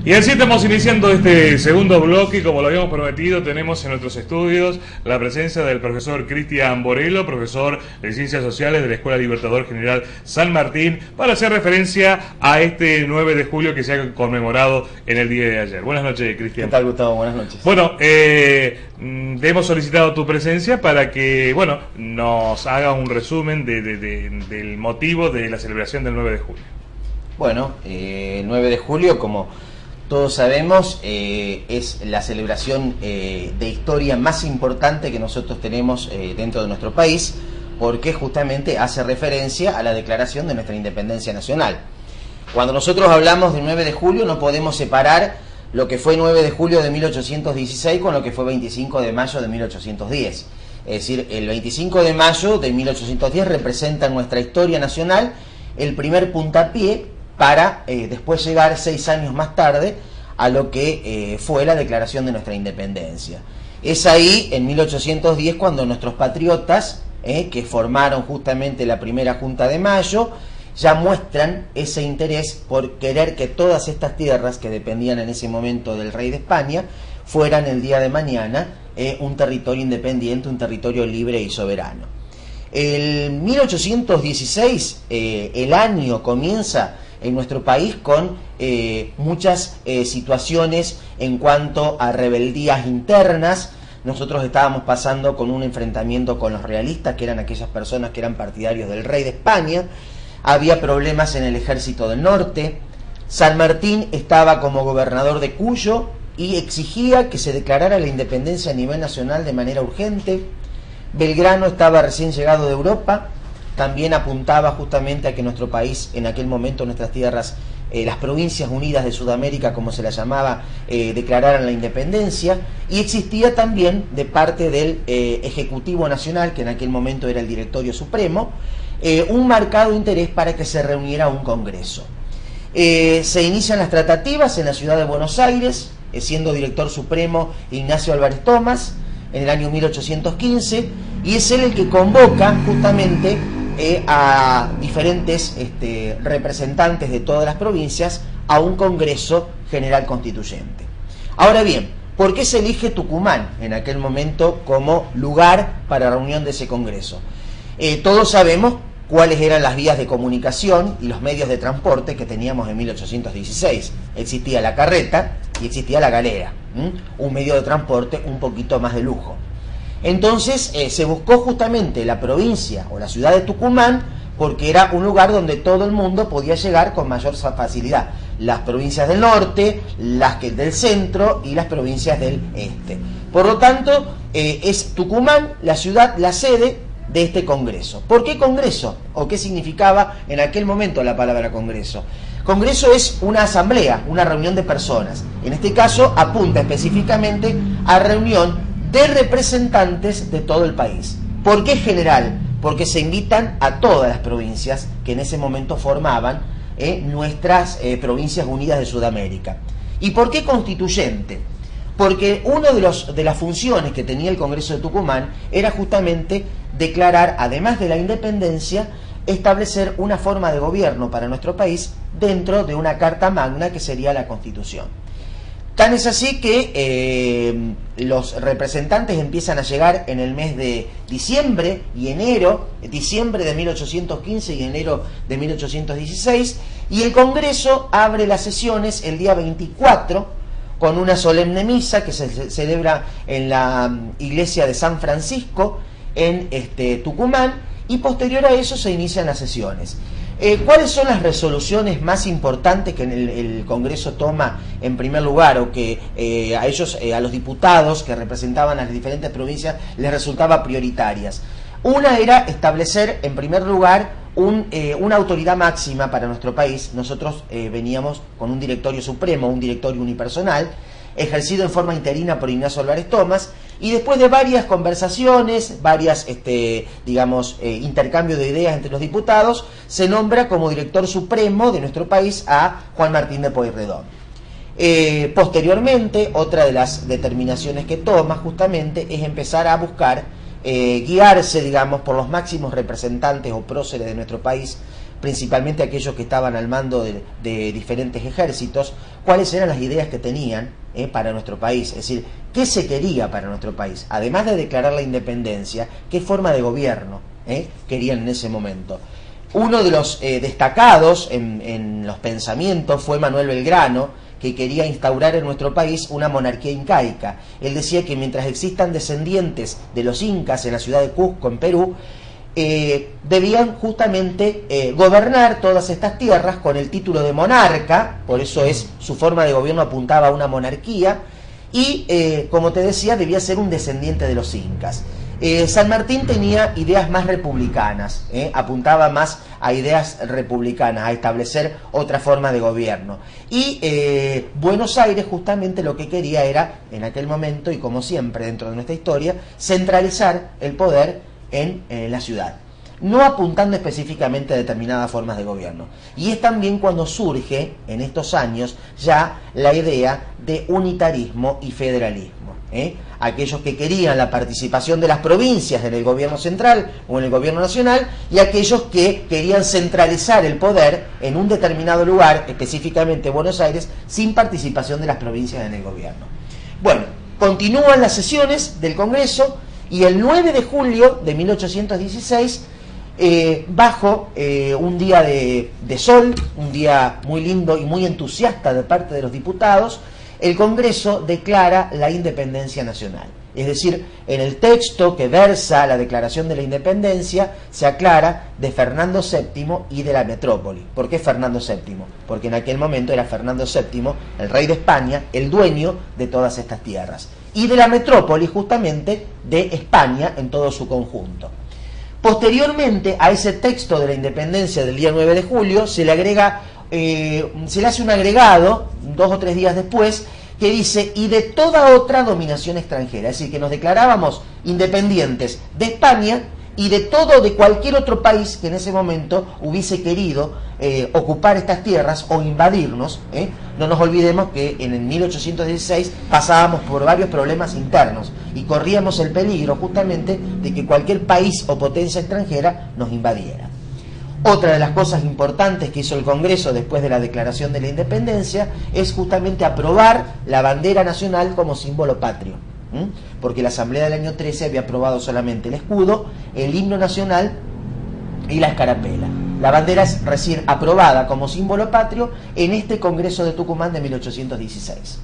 Y así estamos iniciando este segundo bloque y como lo habíamos prometido tenemos en nuestros estudios la presencia del profesor Cristian Borello, profesor de Ciencias Sociales de la Escuela Libertador General San Martín, para hacer referencia a este 9 de julio que se ha conmemorado en el día de ayer. Buenas noches, Cristian. ¿Qué tal, Gustavo? Buenas noches. Bueno, hemos solicitado tu presencia para que, bueno, nos haga un resumen del motivo de la celebración del 9 de julio. Bueno, el 9 de julio, como todos sabemos, es la celebración de historia más importante que nosotros tenemos dentro de nuestro país, porque justamente hace referencia a la declaración de nuestra independencia nacional. Cuando nosotros hablamos del 9 de julio no podemos separar lo que fue 9 de julio de 1816 con lo que fue 25 de mayo de 1810. Es decir, el 25 de mayo de 1810 representa en nuestra historia nacional el primer puntapié para después llegar 6 años más tarde a lo que fue la declaración de nuestra independencia. Es ahí, en 1810, cuando nuestros patriotas, que formaron justamente la primera Junta de Mayo, ya muestran ese interés por querer que todas estas tierras que dependían en ese momento del rey de España fueran el día de mañana un territorio independiente, un territorio libre y soberano. En 1816 el año comienza en nuestro país con muchas situaciones en cuanto a rebeldías internas. Nosotros estábamos pasando con un enfrentamiento con los realistas, que eran aquellas personas que eran partidarios del rey de España. Había problemas en el ejército del norte. San Martín estaba como gobernador de Cuyo y exigía que se declarara la independencia a nivel nacional de manera urgente. Belgrano estaba recién llegado de Europa, también apuntaba justamente a que nuestro país, en aquel momento nuestras tierras, las Provincias Unidas de Sudamérica, como se las llamaba, declararan la independencia, y existía también de parte del Ejecutivo Nacional, que en aquel momento era el Directorio Supremo, un marcado interés para que se reuniera un congreso. Se inician las tratativas en la ciudad de Buenos Aires, siendo director supremo Ignacio Álvarez Thomas, en el año 1815, y es él el que convoca justamente a diferentes representantes de todas las provincias a un Congreso General Constituyente. Ahora bien, ¿por qué se elige Tucumán en aquel momento como lugar para la reunión de ese Congreso? Todos sabemos cuáles eran las vías de comunicación y los medios de transporte que teníamos en 1816. Existía la carreta y existía la galera, un medio de transporte un poquito más de lujo. Entonces se buscó justamente la provincia o la ciudad de Tucumán porque era un lugar donde todo el mundo podía llegar con mayor facilidad. Las provincias del norte, las que del centro y las provincias del este. Por lo tanto, es Tucumán la ciudad, la sede de este congreso. ¿Por qué congreso? ¿O qué significaba en aquel momento la palabra congreso? Congreso es una asamblea, una reunión de personas. En este caso apunta específicamente a reunión de representantes de todo el país. ¿Por qué general? Porque se invitan a todas las provincias que en ese momento formaban nuestras Provincias Unidas de Sudamérica. ¿Y por qué constituyente? Porque una de las funciones que tenía el Congreso de Tucumán era justamente declarar, además de la independencia, establecer una forma de gobierno para nuestro país dentro de una Carta Magna que sería la Constitución. Tan es así que los representantes empiezan a llegar en el mes de diciembre y enero, diciembre de 1815 y enero de 1816, y el Congreso abre las sesiones el día 24 con una solemne misa que se celebra en la iglesia de San Francisco en Tucumán, y posterior a eso se inician las sesiones. ¿Cuáles son las resoluciones más importantes que el Congreso toma en primer lugar, o que a ellos, a los diputados que representaban a las diferentes provincias, les resultaba prioritarias? Una era establecer en primer lugar una autoridad máxima para nuestro país. Nosotros veníamos con un directorio supremo, un directorio unipersonal, ejercido en forma interina por Ignacio Álvarez Thomas, y después de varias conversaciones, intercambio de ideas entre los diputados, se nombra como director supremo de nuestro país a Juan Martín de Pueyrredón. Posteriormente, otra de las determinaciones que toma justamente es empezar a buscar guiarse, por los máximos representantes o próceres de nuestro país principalmente aquellos que estaban al mando de diferentes ejércitos, cuáles eran las ideas que tenían para nuestro país, es decir, qué se quería para nuestro país, además de declarar la independencia, qué forma de gobierno querían en ese momento. Uno de los destacados en los pensamientos fue Manuel Belgrano, que quería instaurar en nuestro país una monarquía incaica. Él decía que mientras existan descendientes de los incas en la ciudad de Cusco, en Perú, debían justamente gobernar todas estas tierras con el título de monarca, por eso su forma de gobierno apuntaba a una monarquía, y como te decía, debía ser un descendiente de los incas. San Martín tenía ideas más republicanas, apuntaba más a ideas republicanas, a establecer otra forma de gobierno. Y Buenos Aires justamente lo que quería era, en aquel momento, y como siempre dentro de nuestra historia, centralizar el poder en la ciudad, no apuntando específicamente a determinadas formas de gobierno. Y es también cuando surge, en estos años, ya la idea de unitarismo y federalismo. Aquellos que querían la participación de las provincias en el gobierno central o en el gobierno nacional, y aquellos que querían centralizar el poder en un determinado lugar, específicamente Buenos Aires, sin participación de las provincias en el gobierno. Bueno, continúan las sesiones del Congreso, y el 9 de julio de 1816, bajo un día de sol, un día muy lindo y muy entusiasta de parte de los diputados, el Congreso declara la independencia nacional. Es decir, en el texto que versa la declaración de la independencia se aclara de Fernando VII y de la metrópoli. ¿Por qué Fernando VII? Porque en aquel momento era Fernando VII, el rey de España, el dueño de todas estas tierras. Y de la metrópoli, justamente, de España en todo su conjunto. Posteriormente a ese texto de la independencia del día 9 de julio se le agrega, se le hace un agregado 2 o 3 días después que dice: y de toda otra dominación extranjera. Es decir, que nos declarábamos independientes de España y de cualquier otro país que en ese momento hubiese querido ocupar estas tierras o invadirnos. No nos olvidemos que en el 1816 pasábamos por varios problemas internos y corríamos el peligro justamente de que cualquier país o potencia extranjera nos invadiera. Otra de las cosas importantes que hizo el Congreso después de la declaración de la independencia es justamente aprobar la bandera nacional como símbolo patrio. Porque la Asamblea del año 13 había aprobado solamente el escudo, el himno nacional y la escarapela. La bandera es recién aprobada como símbolo patrio en este Congreso de Tucumán de 1816.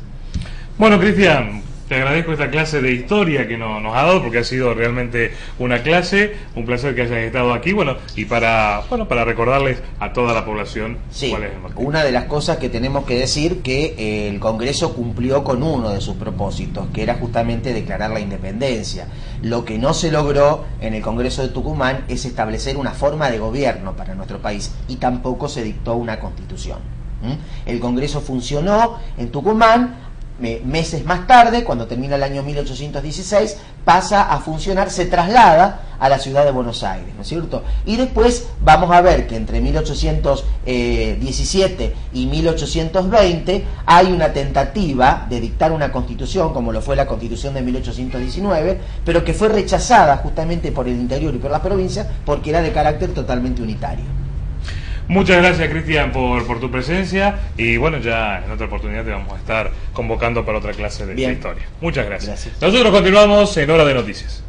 Bueno, Cristian, te agradezco esta clase de historia que nos ha dado, porque ha sido realmente una clase, un placer que hayas estado aquí, y para recordarles a toda la población cuál es el motivo. Una de las cosas que tenemos que decir que el Congreso cumplió con uno de sus propósitos, que era justamente declarar la independencia. Lo que no se logró en el Congreso de Tucumán es establecer una forma de gobierno para nuestro país, y tampoco se dictó una constitución. El Congreso funcionó en Tucumán. Meses más tarde, cuando termina el año 1816, pasa a funcionar, se traslada a la ciudad de Buenos Aires, ¿no es cierto? Y después vamos a ver que entre 1817 y 1820 hay una tentativa de dictar una constitución, como lo fue la Constitución de 1819, pero que fue rechazada justamente por el interior y por las provincias, porque era de carácter totalmente unitario. Muchas gracias, Cristian, por tu presencia, y ya en otra oportunidad te vamos a estar convocando para otra clase de historia. Muchas gracias. Nosotros continuamos en Hora de Noticias.